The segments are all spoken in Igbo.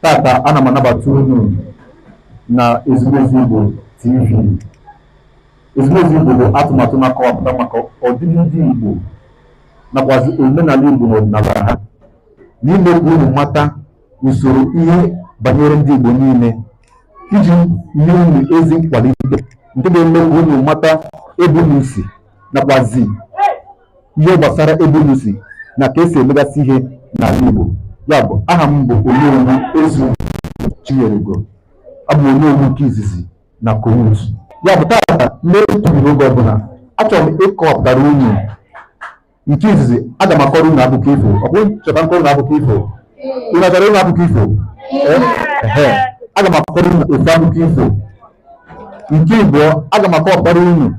Tata ana m anabata unu na Ezumezu Igbo TV. Ezumezu Igbo bụ atụmatụ na-akọwapụta maka ọdịnihu ndị Igbo nakwazi omenala Igbo na ọdịnala ha, n'ime ka unu mata usoro ihe banyere ndị Igbo niile, iji nye unu ezi nkwalite nke ga-eme ka unu mata ebe unu si nakwazi ihe gbasara ebe unu si na ka esi emegasị ihe n'ala Igbo. Ya bụ, aha m bụ Onowu Ezu Chinyerego, abụ m Onowu nke izizi na Konutu. Ya bụ, tata na-etubiri oge ọbụla achọrọ m ịkọpụtara unu nke izizi. Aga m akọrọ unu akụkọ ifo. Ọ bụrụ chọta nkọrọ unu akụkọ ifo, unu achọrọ unu akụkọ ifo? Aga m akọrọ unu ofe akụkọ ifo. Nke abụọ, aga m akọpụtara unu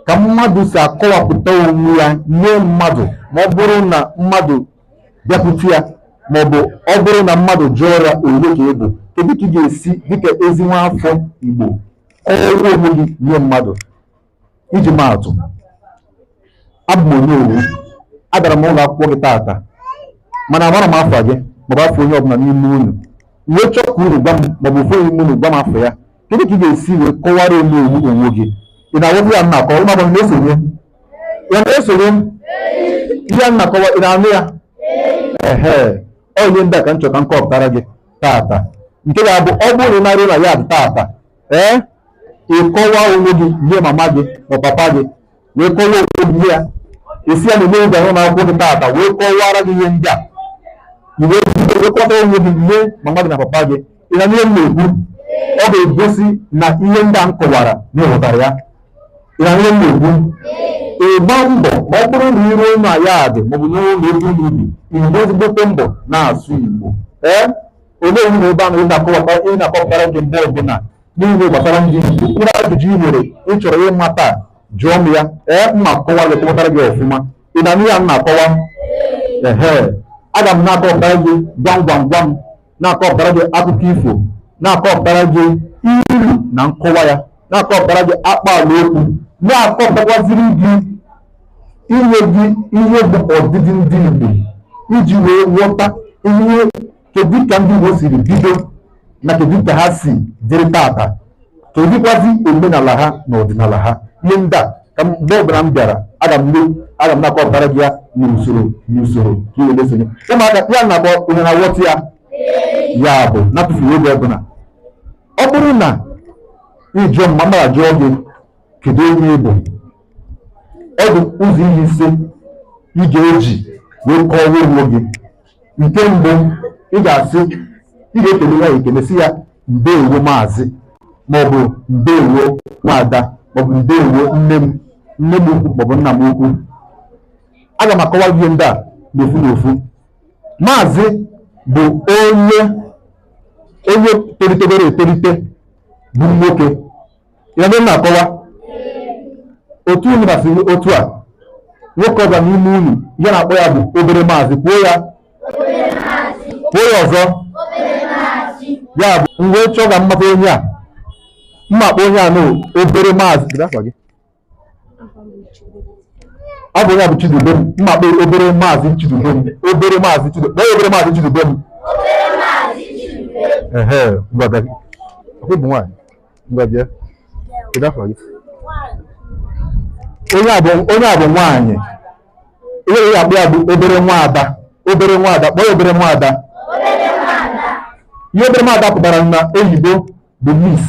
ka mmadụ si akọwapụta onwe ya nye mmadụ ma ọ bụrụ na mmadụ bịakwute ya, ma ọ bụ ọ bụrụ na mmadụ jụọ ya onye ka ị bụ. Kedu ka ị ga-esi dịka ezi nwa afọ Igbo kọwaa onwe gị nye mmadụ? Iji maa atụ, abụ m Onowu, agara m ụlọ akwụkwọ gị tata, mana amara m afọ gị maọbụ afọ onye ọbụla n'ime unu. Uwe chọọ ka unu gwa m maọbụ ofe onye ime unu gwa m afọ ya. Kedu ka ị ga-esi wee kọwara Onowu onwe gị? Ị na-awụbụ ya nnakọ ụmụ agbọghọ na-esonye ya, na-esonye ihe a nnakọwa, ị na-anụ ya? Ọ ihe ndị a ka m chọrọ ka m kọpụtara gị tata, nke ga-abụ ọ bụrụ na na ya dị tata, ịkọwa onwe gị nye mama gị ma papa gị, wee kọwaa onwe gị ya, esi ya na eme ụzọ na akwụkwọ gị tata wee kọwara gị ihe ndị a, wee kọta onwe gị nye mama gị na papa gị. Ị na ihe m na-ekwu, ọ ga-egosi na ihe ndị a m kọwara na ịghọtara ya. Ị na ihe m na-ekwu, ịgba mbọ ma ọ bụrụ na iru ụlọ ya dị maọbụ n'ụlọ ebe unu bi, igbo ezigbote mbọ na-asụ Igbo. Olee uru ebe ahụ ị na-akọpụtara gị mbọ ọbụla niile gbasara ndị Igbo. Ụlọ ajụjụ ị nwere ị chọrọ ịmata, jụọ m ya, mma kọwa gị kọpụtara gị ọfụma. Ị na ya m na-akọwa? Aga m na-akọpụtara gị gwam gwam gwam, na-akọpụtara gị akụkọ ifo, na-akọpụtara gị ilu na nkọwa ya, na-akọpụtara gị akpaala okwu, na-akọpụtakwaziri gị inye gị ihe bụ ọdịdị ndị Igbo, iji wee ghọta ihe kedu ka ndị Igbo siri bido na kedu ka ha si dịrị tata, kedụkwazi omenala ha na ọdịnala ha. Ihe ndị a ka mgbe ọbụla m bịara aga m na-akọpụtara gị ya n'usoro ka ị na-esonye. Ụmụaka ya na-akpọ onye na-aghọta ya, ya bụ na-atụfughị oge ọbụla. Ọ bụrụ na ịjụọ m ma m ajụọ gị kedu onye ị bụ, ọ dị ụzọ ihe ise ị ga-eji wee kọwaa onwe gị. Nke mbụ, ị ga-ekele ya ekele sị ya ndeewo maazị, maọbụ ndeewo nwaada, maọbụ ndeewo nne m ukwu maọbụ nna m ukwu. Aga m akọwa gị ndị a n'ofu n'ofu. Maazị bụ onye tolitegoro etolite, bụ nwoke. Ya na na-akọwa otu unu basịrị otu a, nwoke ọbịa n'ime unu ya na-akpọ ya bụ obere maazị. Kwuo ya ọzọ. Ya bụ mgbe chọọ ga mmata onye a, mma akpọ onye a na obere maazị. Ọ bụ onye a bụ Chidubem, mma akpọ obere maazị Chidubem, obere maazị Chidubem, obere maazị Chidubem. Bụ nwaanyị. Onye a bụ nwaanyị. Ihe ya akpọ ya bụ obere nwaada. Obere nwaada, kpọọ ya obere nwaada. Ihe obere nwaada pụtara na oyibo bụ Miss.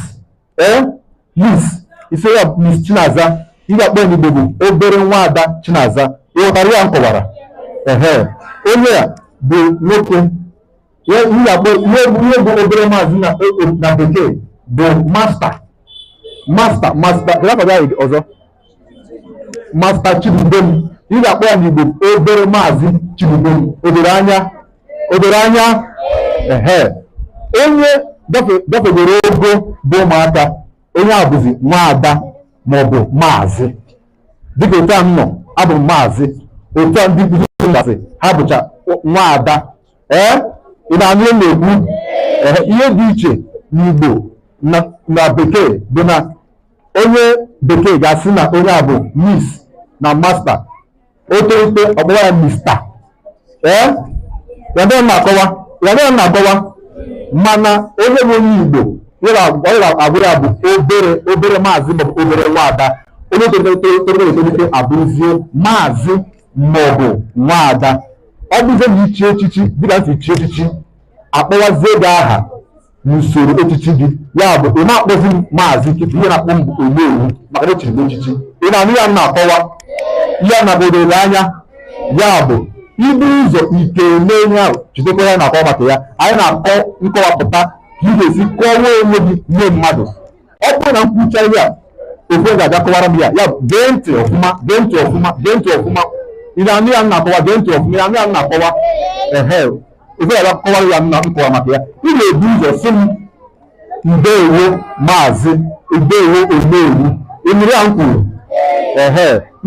Miss ise ya Miss Chinaza. Ihe akpọ n'Igbo bụ obere nwaada Chinaza. Ịghọtara ya nkọwara? Onye a bụ nwoke. Ihe bụ obere maazị na bekee bụ master. Ọzọ Master Chidubem. Ị ga-akpọ ya n'Igbo obere maazị Chidubem. Odoro anya? Onye gafegoro ogo bụ ụmụaka, onye a bụzi nwaada maọbụ maazị. Dịka otu a m nọ, abụ m maazị. Otu a ndị nkụzi gasị ha bụcha nwaada. Ị na-anụ ihe na-ekwu? Ihe dị iche n'Igbo na bekee bụ na onye bekee ga-asị na onye a bụ Miss na Master, o tolite ọkpọwa ya Mr. Ya na-akọwa mana onye bụ onye Igbo agwụ ya bụ obere maazị maọbụ obere nwaada, onye toro etolite abụzie maazị maọbụ nwaada. Ọ bụzie na ichi echichi dịka ntị ichi echichi akpọwazie gị aha n'usoro echichi gị, ya bụ ị na-akpọzi m maazị kịta, ihe na-akpọ m bụ Onowu maka na echiri m echichi. Ị na-anụ ya na-akọwa ya na bodoro anya, ya bụ ibu ụzọ ike n'enye ahụ chitekwa ya na-akọ maka ya. Anyị na-akọ nkọwapụta ka ị ga-esi kọwaa onwe gị nye mmadụ. Ọ bụrụ na nkwucha ihe a ofe ga-abịa kọwara m ya, ya gee ntị ọfụma, gee ntị ọfụma, gee ntị ọfụma. Ị na-anụ ya na-akọwa, gee ntị ọfụma, ị na-anụ ya na-akọwa ofe ga-abịa kọwara ya na nkọwa maka ya. Ị ga-ebu ụzọ sị m ndeewo maazị, ndeewo Onowu. Ịnụrụ ya m kwuru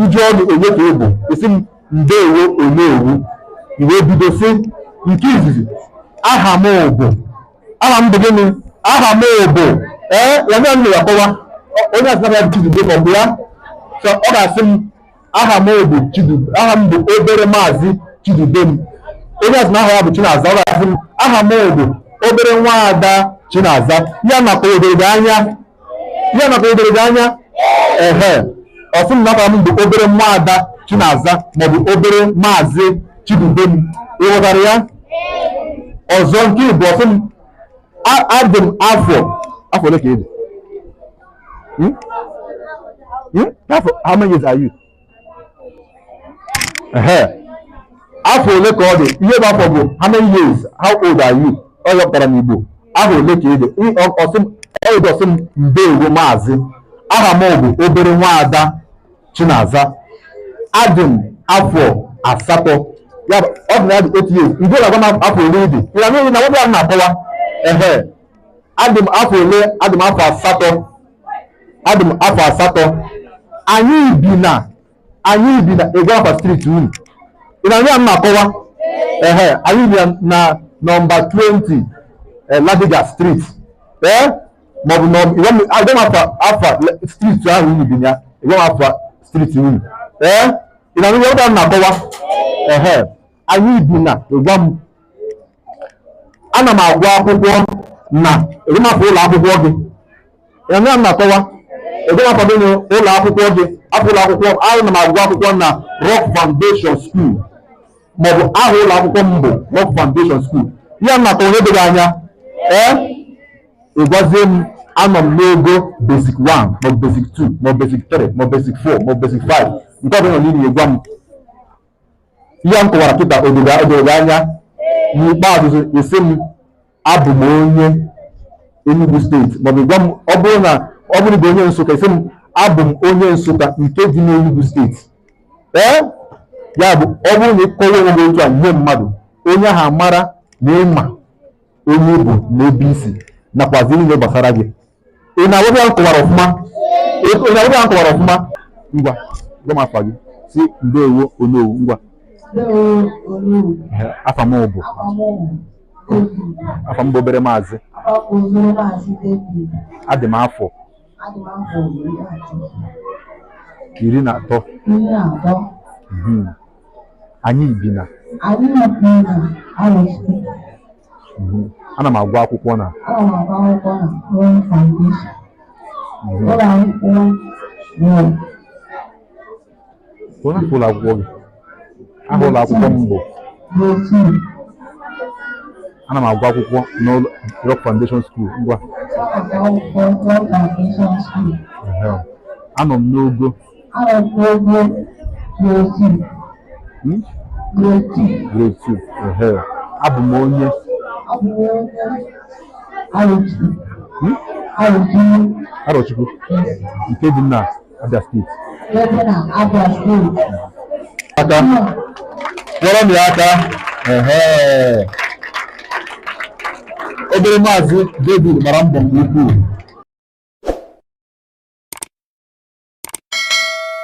iji ọnụ onye ka ị bụ, esi m ndeewo Onowu. Iwe bido sị nke izizi aha m bụ, aha m bụ gịnị? Aha m bụ ya mere m na-akọwa onye asịnaka ya bụ Chidube ma ọ bụ ya, ọ ga-asị m aha m bụ Chidube, aha m bụ obere maazị Chidube m. Onye asị na aha ya bụ Chinaza, ọ ga-asị m aha m bụ obere nwaada Chinaza. Ya nakwa odoro gị anya, ya nakwa odoro gị anya. Ọsị m na aha m bụ obere nwaada Chinaza maọbụ obere maazị Chidube m. Ị ghọtara ya? Ọzọ nke Igbo ọsị m adị m afọ ole ka ị dị? How many years are you? Afọ ole ka ọ dị? Ihe bụ afọ bụ how many years? How old are you? Ọ yọpụtara n'Igbo. Afọ ole ka ị dị? Ọsị m ndeewo maazị, aha m bụ obere nwaada Chinaza, adị m afọ asatọ. Ya bụ ọ dị na ya dị 8 years. Igbo na-agwa m afọ ole dị? Ị na-anụ na nwoke ahụ na-akọwa adị m afọ ole? Adị m afọ asatọ. Adị m afọ asatọ. Anyị bi na Egwafa street unu. Ị na-anụ ya m na-akọwa? Anyị bi na nọmba 20 Ladiga street. Maọbụ afa street ahụ unu bi ya, Egwafa street unu. Ị na-anụ ya m na-akọwa? Anyị bi na ịgwa m, ana m agụ akwụkwọ na egwemafọ ụlọ akwụkwọ gị. Ị na-anụ ya m na-akọwa? Egwemafọ gị ụlọ akwụkwọ gị, afọ ụlọ akwụkwọ, ana m agụ akwụkwọ na Rock Foundation School, maọbụ aha ụlọ akwụkwọ m bụ Rock Foundation School. Ya m na-akọwa onye dịghị anya. Ịgwazie m anọ m n'ogo basic 1 maọbụ basic 2 maọbụ basic 3 maọbụ basic 4 maọbụ basic 5, nke ọbụla niile gwa m. Ihe m kọwara kịta odoro anya. N'ikpeazụ esi m abụ m onye Enugu steeti, maọbụ gwa m ọ bụrụ bụ onye Nsụka, esi m abụ m onye Nsụka nke dị n'Enugu steeti. Ya bụ ọ bụrụ na ịkọwa onwe gị otu a nye mmadụ, onye ahụ amara na ịma onye bụ na ebe isi nakwazi ihe gbasara gị. Ị na-agwa ya nkọwara ọfụma? Ngwa gwa m afa gị, si ndeewo Onowu. Ngwa afa m bụ obere maazị, adị m afọ 13. Anyị bi na ana m agụ akwụkwọ na ụlọ akwụkwọ gị. Aha ụlọ akwụkwọ m bụ, ana m agụ akwụkwọ n'ụlọ Rock Foundation School. Ngwa anọ m n'ogo grade 2. Abụ m onye Arochukwu nke dị na Abia steeti. Aka kpọrọ m ya aka. Obere maazị David mara mbọ nke ukwuu.